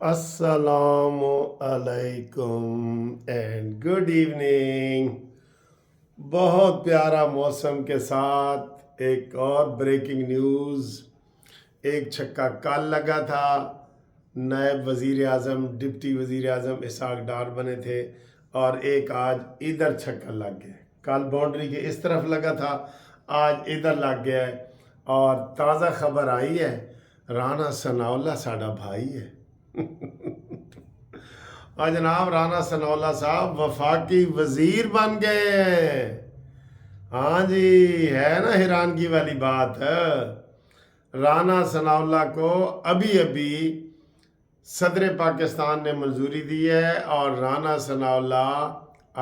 السلام علیکم and good evening. بہت پیارا موسم کے ساتھ ایک اور بریکنگ نیوز. ایک چھکا کل لگا تھا. نائب وزیر اعظم ڈپٹی وزیر اعظم اسحاق ڈار بنے تھے اور ایک آج ادھر چھکا لگ گیا. کل باؤنڈری کے اس طرف لگا تھا, آج ادھر لگ گیا ہے. اور تازہ خبر آئی ہے, رانا ثناءاللہ ساڈا بھائی ہے. اور جناب رانا ثناءاللہ صاحب وفاقی وزیر بن گئے ہیں. ہاں جی, ہے نا حیرانگی والی بات. رانا ثناءاللہ کو ابھی صدر پاکستان نے منظوری دی ہے اور رانا ثناءاللہ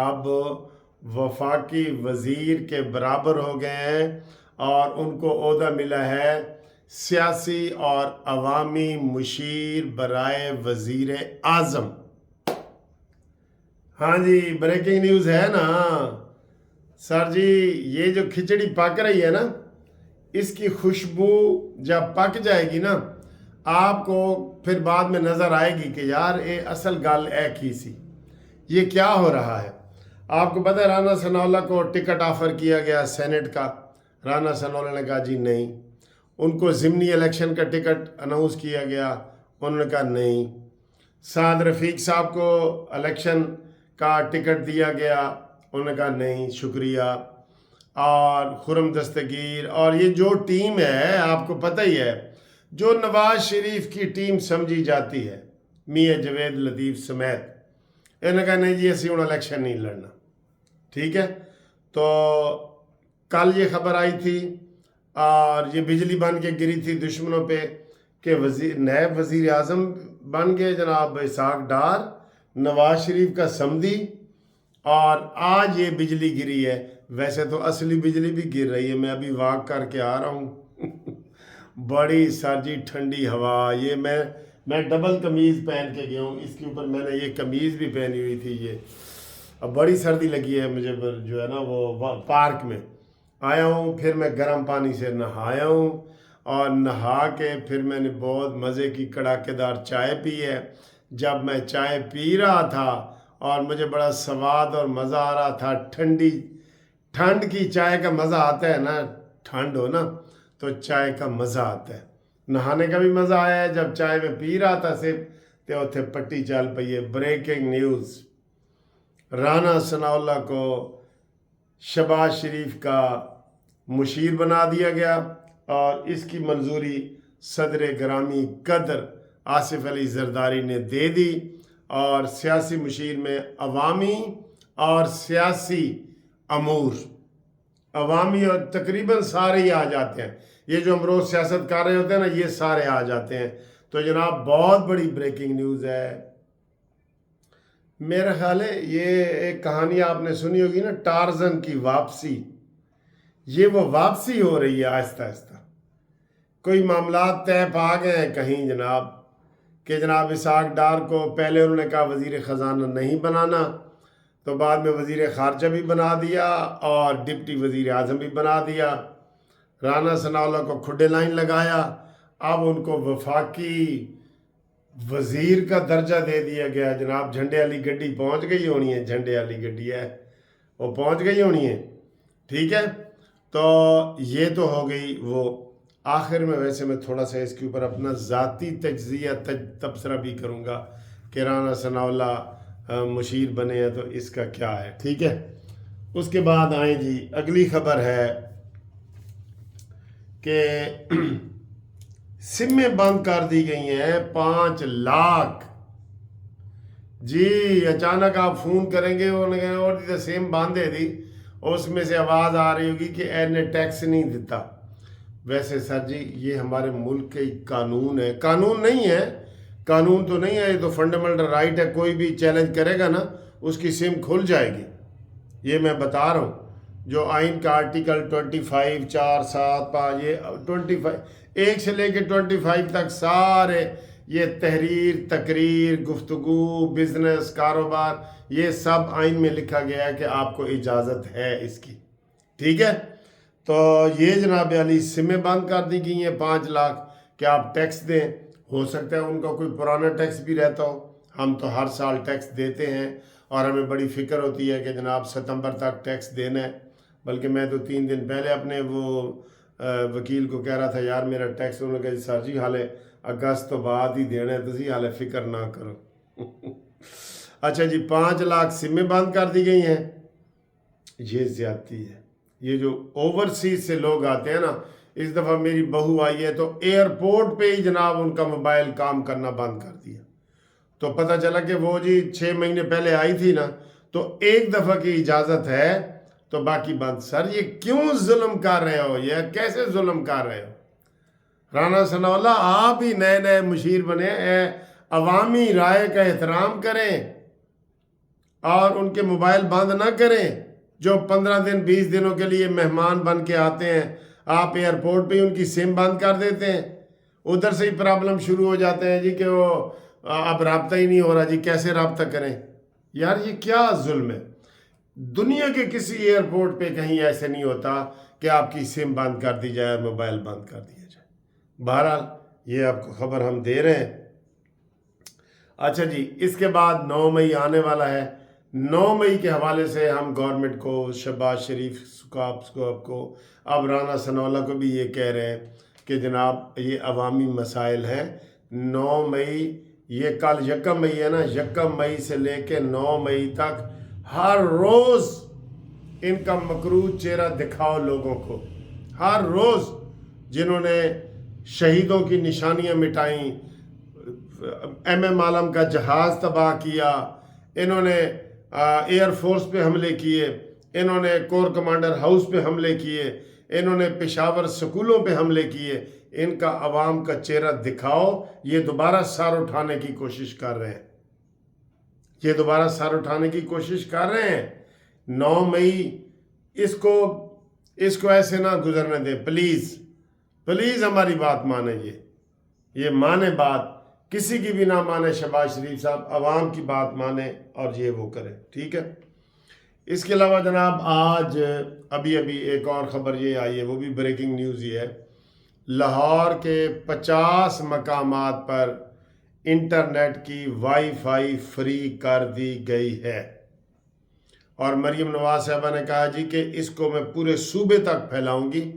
اب وفاقی وزیر کے برابر ہو گئے ہیں اور ان کو عہدہ ملا ہے سیاسی اور عوامی مشیر برائے وزیر اعظم. ہاں جی, بریکنگ نیوز ہے نا سر جی. یہ جو کھچڑی پک رہی ہے نا, اس کی خوشبو جب پک جائے گی نا, آپ کو پھر بعد میں نظر آئے گی کہ یار اے اصل گل ایک ہی سی. یہ کیا ہو رہا ہے آپ کو پتہ ہے؟ رانا ثناءاللہ کو ٹکٹ آفر کیا گیا سینٹ کا. رانا ثناءاللہ نے کہا جی نہیں. ان کو ضمنی الیکشن کا ٹکٹ اناؤنس کیا گیا, انہوں نے کہا نہیں. سعد رفیق صاحب کو الیکشن کا ٹکٹ دیا گیا, انہوں نے کہا نہیں شکریہ. اور خرم دستگیر اور یہ جو ٹیم ہے آپ کو پتہ ہی ہے, جو نواز شریف کی ٹیم سمجھی جاتی ہے میاں جوید لطیف سمیت, انہوں نے کہا نہیں جی اسی ہوں الیکشن نہیں لڑنا. ٹھیک ہے, تو کل یہ خبر آئی تھی اور یہ بجلی بن کے گری تھی دشمنوں پہ کہ نائب وزیر اعظم بن گئے جناب اسحاق ڈار, نواز شریف کا سمدی, اور آج یہ بجلی گری ہے. ویسے تو اصلی بجلی بھی گر رہی ہے, میں ابھی واک کر کے آ رہا ہوں. بڑی سر ٹھنڈی ہوا. یہ میں ڈبل قمیض پہن کے گیا ہوں, اس کے اوپر میں نے یہ قمیض بھی پہنی ہوئی تھی. یہ اب بڑی سردی لگی ہے مجھے, جو ہے نا وہ پارک میں آیا ہوں, پھر میں گرم پانی سے نہایا ہوں اور نہا کے پھر میں نے بہت مزے کی کڑاکے دار چائے پی ہے. جب میں چائے پی رہا تھا اور مجھے بڑا سواد اور مزہ آ رہا تھا, ٹھنڈ کی چائے کا مزہ آتا ہے نا, ٹھنڈ ہو نا تو چائے کا مزہ آتا ہے. نہانے کا بھی مزہ آیا ہے. جب چائے میں پی رہا تھا صرف تو اتنے پٹی چل پئی ہے. بریکنگ نیوز, رانا ثناءاللہ کو شہباز شریف کا مشیر بنا دیا گیا اور اس کی منظوری صدر گرامی قدر آصف علی زرداری نے دے دی. اور سیاسی مشیر میں عوامی اور سیاسی امور, عوامی اور تقریباً سارے ہی آ جاتے ہیں. یہ جو ہم روز سیاست کر رہے ہوتے ہیں نا, یہ سارے آ جاتے ہیں. تو جناب بہت بڑی بریکنگ نیوز ہے. میرا خیال ہے یہ ایک کہانی آپ نے سنی ہوگی نا, ٹارزن کی واپسی. یہ وہ واپسی ہو رہی ہے آہستہ آہستہ. کوئی معاملات طے پا گئے ہیں کہیں جناب کہ جناب اسحاق ڈار کو پہلے انہوں نے کہا وزیر خزانہ نہیں بنانا, تو بعد میں وزیر خارجہ بھی بنا دیا اور ڈپٹی وزیر اعظم بھی بنا دیا. رانا ثناءاللہ کو کھڈے لائن لگایا, اب ان کو وفاقی وزیر کا درجہ دے دیا گیا. جناب جھنڈے والی گڈی پہنچ گئی ہونی ہے, جھنڈے والی گڈی ہے وہ پہنچ گئی ہونی ہے. ٹھیک ہے, تو یہ تو ہو گئی وہ. آخر میں ویسے میں تھوڑا سا اس کے اوپر اپنا ذاتی تجزیہ تبصرہ بھی کروں گا کہ رانا ثناءاللہ مشیر بنے ہیں تو اس کا کیا ہے. ٹھیک ہے, اس کے بعد آئیں جی اگلی خبر ہے کہ سمیں بند کر دی گئی ہیں 5 لاکھ. جی اچانک آپ فون کریں گے اور سم بند ہے دی, اس میں سے آواز آ رہی ہوگی کہ اے نے ٹیکس نہیں دیتا. ویسے سر جی یہ ہمارے ملک کے قانون ہے, قانون نہیں ہے, قانون تو نہیں ہے, یہ تو فنڈامنٹل رائٹ ہے. کوئی بھی چیلنج کرے گا نا اس کی سم کھل جائے گی. یہ میں بتا رہا ہوں, جو آئین کا آرٹیکل 25 4 7 5 یہ 25 1 سے لے کے 25 تک سارے یہ تحریر, تقریر, گفتگو, بزنس, کاروبار, یہ سب آئین میں لکھا گیا ہے کہ آپ کو اجازت ہے اس کی. ٹھیک ہے, تو یہ جناب علی سمیں بند کر دی گئی ہیں 5 لاکھ کہ آپ ٹیکس دیں. ہو سکتا ہے ان کا کوئی پرانا ٹیکس بھی رہتا ہو. ہم تو ہر سال ٹیکس دیتے ہیں اور ہمیں بڑی فکر ہوتی ہے کہ جناب ستمبر تک ٹیکس دینا ہے. بلکہ میں تو 3 دن پہلے اپنے وہ وکیل کو کہہ رہا تھا یار میرا ٹیکس. انہوں نے کہا سر جی حالے اگست تو بعد ہی دینا ہے, تسی حالے فکر نہ کرو. اچھا جی, 5 لاکھ سمیں بند کر دی گئی ہیں. یہ زیادتی ہے. یہ جو اوورسیز سے لوگ آتے ہیں نا, اس دفعہ میری بہو آئی ہے تو ایئرپورٹ پہ ہی جناب ان کا موبائل کام کرنا بند کر دیا. تو پتہ چلا کہ وہ جی 6 مہینے پہلے آئی تھی نا, تو ایک دفعہ کی اجازت ہے تو باقی بند. سر یہ کیوں ظلم کر رہے ہو, یہ کیسے ظلم کر رہے ہو؟ رانا ثناء اللہ آپ ہی نئے نئے مشیر بنے, عوامی رائے کا احترام کریں اور ان کے موبائل بند نہ کریں. جو 15 دن 20 دنوں کے لیے مہمان بن کے آتے ہیں, آپ ایئرپورٹ پہ ان کی سم بند کر دیتے ہیں. ادھر سے ہی پرابلم شروع ہو جاتے ہیں جی کہ وہ اب رابطہ ہی نہیں ہو رہا جی, کیسے رابطہ کریں؟ یار یہ کیا ظلم ہے. دنیا کے کسی ایئرپورٹ پہ کہیں ایسے نہیں ہوتا کہ آپ کی سم بند کر دی جائے, موبائل بند کر دیا جائے. بہرحال یہ آپ کو خبر ہم دے رہے ہیں. اچھا جی, اس کے بعد 9 مئی آنے والا ہے. 9 مئی کے حوالے سے ہم گورنمنٹ کو, شہباز شریف کو, اب رانا ثناء اللہ کو بھی یہ کہہ رہے ہیں کہ جناب یہ عوامی مسائل ہیں. 9 مئی, یہ کل 1 مئی ہے نا, 1 مئی سے لے کے 9 مئی تک ہر روز ان کا مکروہ چہرہ دکھاؤ لوگوں کو. ہر روز جنہوں نے شہیدوں کی نشانیاں مٹائیں, ایم عالم کا جہاز تباہ کیا, انہوں نے ایئر فورس پہ حملے کیے, انہوں نے کور کمانڈر ہاؤس پہ حملے کیے, انہوں نے پشاور سکولوں پہ حملے کیے. ان کا عوام کا چہرہ دکھاؤ. یہ دوبارہ سر اٹھانے کی کوشش کر رہے ہیں, یہ دوبارہ سر اٹھانے کی کوشش کر رہے ہیں. 9 مئی اس کو ایسے نہ گزرنے دیں پلیز. پلیز ہماری بات مانیں. یہ مانے بات, کسی کی بھی نہ مانے. شہباز شریف صاحب عوام کی بات مانے اور یہ وہ کرے, ٹھیک ہے. اس کے علاوہ جناب آج ابھی ایک اور خبر یہ آئی ہے, وہ بھی بریکنگ نیوز ہی ہے. لاہور کے 50 مقامات پر انٹرنیٹ کی وائی فائی فری کر دی گئی ہے. اور مریم نواز صاحبہ نے کہا جی کہ اس کو میں پورے صوبے تک پھیلاؤں گی.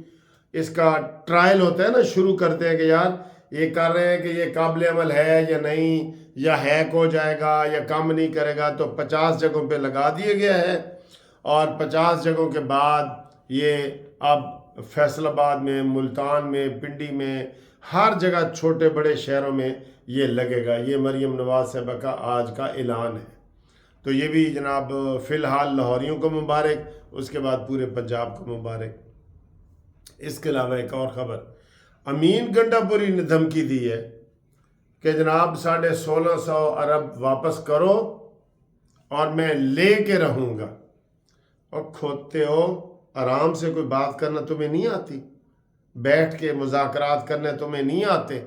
اس کا ٹرائل ہوتا ہے نا, شروع کرتے ہیں کہ یار یہ کر رہے ہیں کہ یہ قابل عمل ہے یا نہیں, یا ہیک ہو جائے گا یا کام نہیں کرے گا. تو 50 جگہوں پہ لگا دیا گیا ہے, اور 50 جگہوں کے بعد یہ اب فیصل آباد میں, ملتان میں, پنڈی میں, ہر جگہ چھوٹے بڑے شہروں میں یہ لگے گا. یہ مریم نواز صاحبہ کا آج کا اعلان ہے. تو یہ بھی جناب فی الحال لاہوریوں کو مبارک, اس کے بعد پورے پنجاب کو مبارک. اس کے علاوہ ایک اور خبر, امین گنڈا پوری نے دھمکی دی ہے کہ جناب 1650 ارب واپس کرو اور میں لے کے رہوں گا. اور کھوتے ہو, آرام سے کوئی بات کرنا تمہیں نہیں آتی؟ بیٹھ کے مذاکرات کرنے تمہیں نہیں آتے؟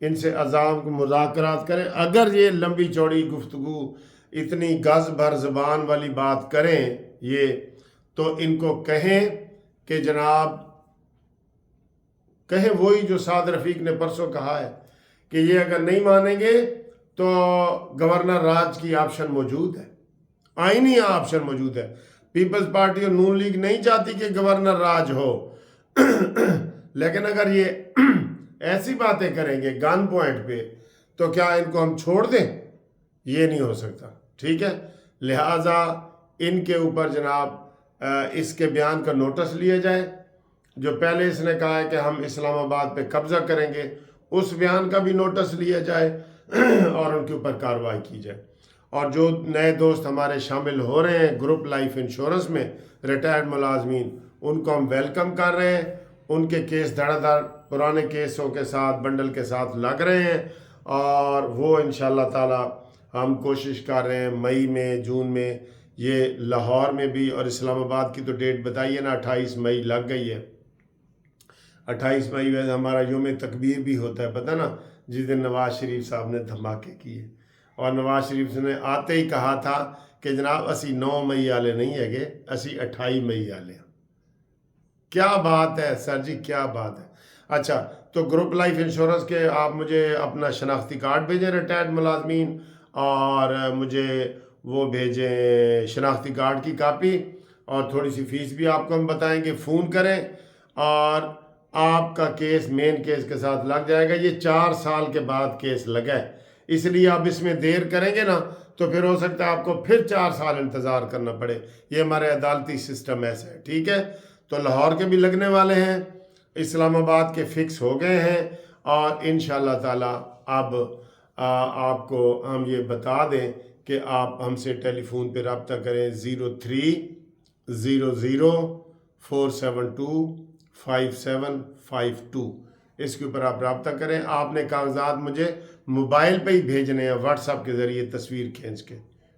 ان سے عذاب کو مذاکرات کریں. اگر یہ لمبی چوڑی گفتگو اتنی گز بھر زبان والی بات کریں یہ, تو ان کو کہیں کہ جناب کہیں وہی جو سعد رفیق نے پرسوں کہا ہے کہ یہ اگر نہیں مانیں گے تو گورنر راج کی آپشن موجود ہے, آئینی آپشن موجود ہے. پیپلز پارٹی اور نون لیگ نہیں چاہتی کہ گورنر راج ہو, لیکن اگر یہ ایسی باتیں کریں گے گن پوائنٹ پہ تو کیا ان کو ہم چھوڑ دیں؟ یہ نہیں ہو سکتا, ٹھیک ہے. لہٰذا ان کے اوپر جناب اس کے بیان کا نوٹس لیا جائے. جو پہلے اس نے کہا ہے کہ ہم اسلام آباد پہ قبضہ کریں گے, اس بیان کا بھی نوٹس لیا جائے اور ان کے اوپر کارروائی کی جائے. اور جو نئے دوست ہمارے شامل ہو رہے ہیں گروپ لائف انشورنس میں, ریٹائرڈ ملازمین, ان کو ہم ویلکم کر رہے ہیں. ان کے کیس دھڑا دھڑ پرانے کیسوں کے ساتھ بنڈل کے ساتھ لگ رہے ہیں, اور وہ انشاءاللہ تعالی ہم کوشش کر رہے ہیں مئی میں, جون میں, یہ لاہور میں بھی. اور اسلام آباد کی تو ڈیٹ بتائیے نا, 28 مئی لگ گئی ہے. 28 مئی ویسے ہمارا یوم تکبیر بھی ہوتا ہے, پتہ نا, جس دن نواز شریف صاحب نے دھماکے کیے. اور نواز شریف نے آتے ہی کہا تھا کہ جناب اسی 9 مئی والے نہیں ہے گے, اسی 28 مئی والے. کیا بات ہے سر جی, کیا بات ہے. اچھا, تو گروپ لائف انشورنس کے آپ مجھے اپنا شناختی کارڈ بھیجیں ریٹائرڈ ملازمین، اور مجھے وہ بھیجیں شناختی کارڈ کی کاپی، اور تھوڑی سی فیس بھی آپ کو ہم بتائیں گے، فون کریں اور آپ کا کیس مین کیس کے ساتھ لگ جائے گا۔ یہ 4 سال کے بعد کیس لگا ہے، اس لیے آپ اس میں دیر کریں گے نا تو پھر ہو سکتا ہے آپ کو پھر 4 سال انتظار کرنا پڑے۔ یہ ہمارے عدالتی سسٹم ایسا ہے، ٹھیک ہے؟ تو لاہور کے بھی لگنے والے ہیں، اسلام آباد کے فکس ہو گئے ہیں، اور انشاءاللہ تعالی اب آپ کو ہم یہ بتا دیں کہ آپ ہم سے ٹیلی فون پہ رابطہ کریں 0300472552، اس کے اوپر آپ رابطہ کریں۔ آپ نے کاغذات مجھے موبائل پہ ہی بھیجنے ہیں، واٹس ایپ کے ذریعے تصویر کھینچ کے،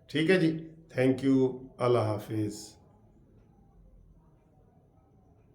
ٹھیک ہے جی؟ تھینک یو، اللہ حافظ۔